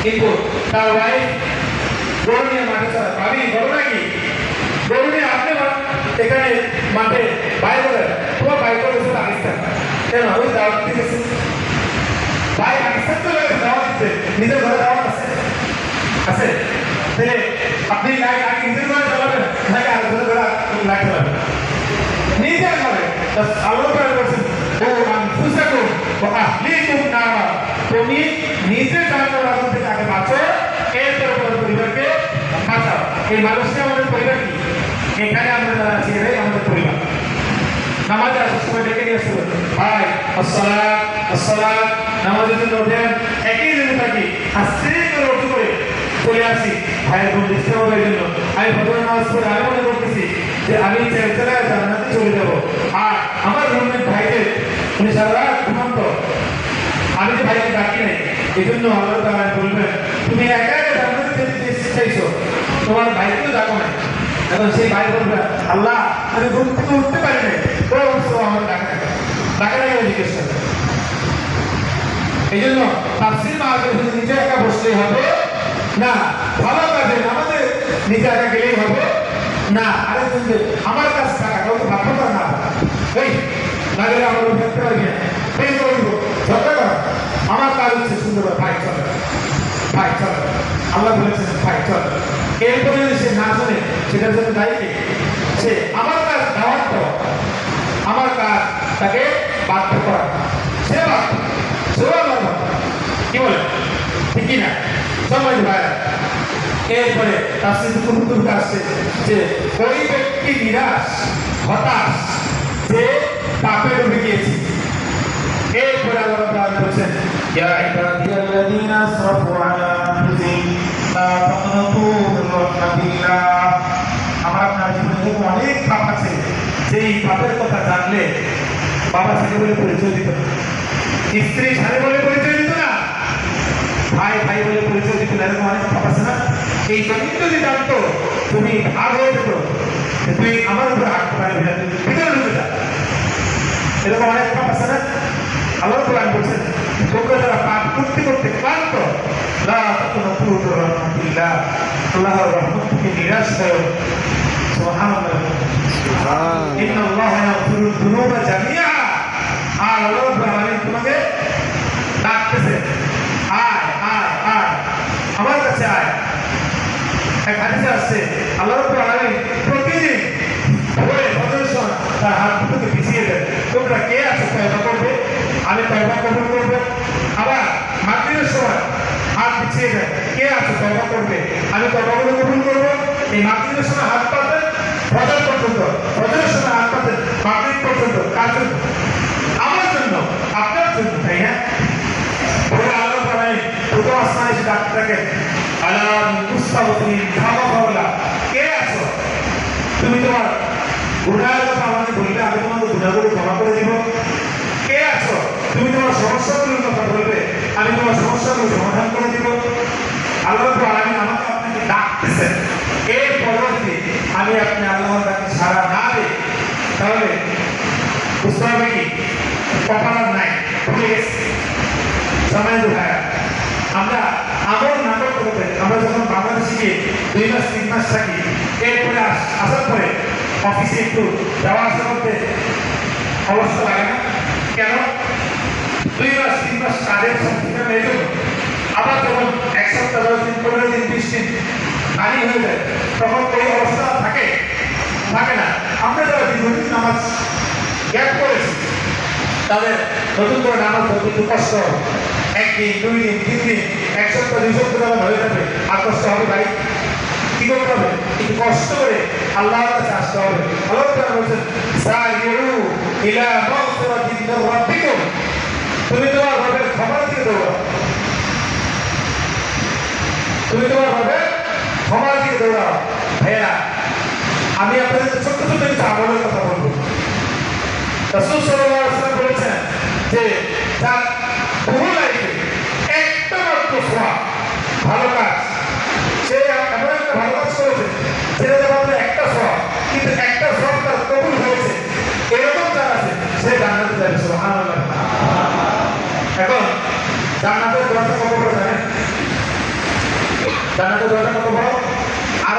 কিন্তু তার ওয়াইফ গরু নিয়ে মাঠে চলে। ভাবি গরু নাকি, গরু নিয়ে আপনি এখানে মাঠে বাইরে করে তোমার বাইক করে বসে পাকিস্তান কেন ওই দাওয়াত দিতেছে, ভাই পাকিস্তান চলে গেছে দাওয়াত দিতে, নিজের ঘরে দাওয়াত আছে আছে তাহলে আপনি আগে নিজের ঘরে চালাবেন নাকি আর ঘরে ঘরে লাইট চালাবেন? নিজের ঘরে আল্লাহ তাআলা বলেছেন ও আনফুসাকুম ওয়া আহলিকুম নারা, তুমি নিজে জান্নাতের আগুন থেকে আগে বাঁচো, এরপর তোমার পরিবারকে বাঁচাও। এই মানুষটা আমাদের পরিবার কি? এখানে আমরা যারা আছি এরাই আমাদের পরিবার। নামাজে আসার সময় ডেকে নিয়ে আসতে হবে, ভাই আসসালাম আসসালাম, নামাজের জন্য ওঠেন, একই জন্য থাকি আস্তে করে উঠে করে চলে আসি ভাইয়ের কোন ডিস্টার্ব হবে এই জন্য। আমি ফজর নামাজ পড়ে আমি মনে করতেছি যে আমি চলে জান্নাতে চলে যাব, আর আমার রুমমেট ভাইদের উনি সারা রাত ঘুমান্ত, আমি যে ভাইকে ডাকি নাই, এই জন্য আল্লাহ তাআলা বলবেন তুমি একা একা জান্নাতে যেতে চাইছো, তোমার ভাইকেও ডাকো না। এখন সেই ভাই বলবে আল্লাহ আমি ঘুম থেকে উঠতে পারি না, আমার ডাকা জিজ্ঞেস করবে। এই জন্য তাফসীর মাহফিল নিজে একা বসলেই হবে না, ভালো কাজে আমাদের নিজে একা গেলেই হবে না, আরেকজনকে আমার কাছ টাকা কাউকে ভাবতে পারে না, এই না গেলে আমার থাকতে পারবি না, এই করে দিব ঝগড়া করা। আমার কাজ হচ্ছে সুন্দর ভাই চল, ভাই চল, আল্লাহ বলেছেন ভাই চল। এরপরে যদি সে না শোনে সেটার জন্য দায়ী কে? সে আমার কাজ দাওয়াত দেওয়া, আমার কাজ তাকে বাধ্য করা, সে বাধ্য, সেও আমার বাধ্য। কি বলে ঠিক কি না? সময় ভাই এরপরে তাফসীর কুতুবে আসছে যে ওই ব্যক্তি নিরাশ হতাশ যে পাপে ডুবে গিয়েছে। এরপরে আল্লাহ তাআলা বলেছেন ইয়া ইবাদিয়াল্লাযীনা আসরাফু আলা আনফুসিহিম লা তাকনাতু মিন রাহমাতিল্লাহ। আমার আপনার জীবনে অনেক পাপ আছে, যেই পাপের কথা জানলে বাবা ছেলে বলে পরিচয় দিত না, স্ত্রী স্বামী বলে পরিচয় দিত না, ভাই ভাই বলে পরিচয় দিত না, এরকম অনেক পাপ আছে না? এই জমিন যদি জানতো তুমি ভাগ হয়ে যেত, তুই আমার উপরে হাত পারে ভিতরে ঢুকে যা, এরকম অনেক পাপ আছে না? আল্লাহ কোরআন বলছেন তোমরা যারা পাপ করতে করতে ক্লান্ত, লা তাকুনাতু মিন রাহমাতিল্লাহ, আল্লাহর রহমত থেকে নিরাশ হও। সুবহানাল্লাহ, ইন্নাল্লাহা ইয়াগফিরুয যুনুবা জামিআ। আর আল্লাহ রাব্বুল আলামিন তোমাকে ডাকতেছে, আয় আয় আয় আমার কাছে আয়। এক হাদিসে আসছে আল্লাহ রাব্বুল আলামিন প্রতিদিন ভোরে ফজরের সময় তার হাত দুটোকে পিছিয়ে দেন, তোমরা কে আছো তওবা করবে, আমি তওবা কবুল করব। আবার মাগরিবের সময় হাত পিছিয়ে দেন, কে আছো তওবা করবে, আমি তওবা কবুল করব। এই মাগরিবের সময় হাত পাতেন ফজর পর্যন্ত, ফজরের সময় হাত পাতেন মাগরিব পর্যন্ত, কার জন্য? আমার জন্য, আপনার জন্য, তাই না? বলে আল্লাহ তাআলা প্রথম আসমানে এসে ডাকতে থাকেন, আলা মুস্তাগফিরিন তাওবা, কে আছো তুমি তোমার গুনাহের কথা আমাকে বললে আমি তোমাকে গুনাহগুলো ক্ষমা করে দিব? কে আছো তুমি তোমার সমস্যাগুলোর কথা বলবে আমি তোমার সমস্যাগুলো সমাধান করে দিব? আল্লাহ রাব্বুল আলামিন আমাকে আপনাকে ডাকতেছেন, এর পরবর্তী আমি আপনি আল্লাহর ডাকে সাড়া না দিই তাহলে বুঝতে হবে কি কপাল নাই, ভুলে গেছি। সময় ভাইয়া আমরা আমল নাটক করতে, আমরা যখন বাংলাদেশে গিয়ে 2 মাস 3 মাস থাকি, এরপরে আসার পরে অফিসে একটু যাওয়া আসা করতে অবস্থা লাগে না কেন? 2 মাস 3 মাস কাজের সংস্থান এই জন্য। আবার যখন 1 সপ্তাহ 10 দিন 15 দিন 20 দিন খালি হয়ে যায় তখন ওই অবস্থা থাকে না। আমরা যারা দীর্ঘদিন নামাজ গ্যাপ করেছি তাদের নতুন করে নামাজ ধরতে একটু কষ্ট হবে, 1 দিন 2 দিন 3 দিন 1 সপ্তাহ 2 সপ্তাহ যখন হয়ে যাবে আর কষ্ট হবে ভাই। কি করতে হবে? একটু কষ্ট করে আল্লাহর কাছে আসতে হবে। আল্লাহ তাআলা বলেছেন সাইরু ইলা মাগফিরাতিন মির রাব্বিকুম, তুমি তোমার রবের ক্ষমার দিকে দৌড়াও, তুমি তোমার রবের ক্ষমার দিকে দৌড়াও। ভাইয়া আমি আপনাদের ছোট্ট ছোট্ট কিছু আমলের কথা বলবো। রাসূল সাল্লাল্লাহু আলাইহি ওয়াসাল্লাম বলেছেন যে তার পুরো লাইফে একটা মাত্র সওয়াব ভালো কাজ, সে এমন একটা ভালো কাজ করেছে সেটাতে মাত্র একটা সওয়াব, কিন্তু একটা সওয়াব তার কবুল হয়েছে, এরকম যারা আছে সে জান্নাতে যাবে। সুবহানাল্লাহ। এখন জান্নাতের দরজা কত বড় জানেন? জান্নাতের দরজা কত বড়, আর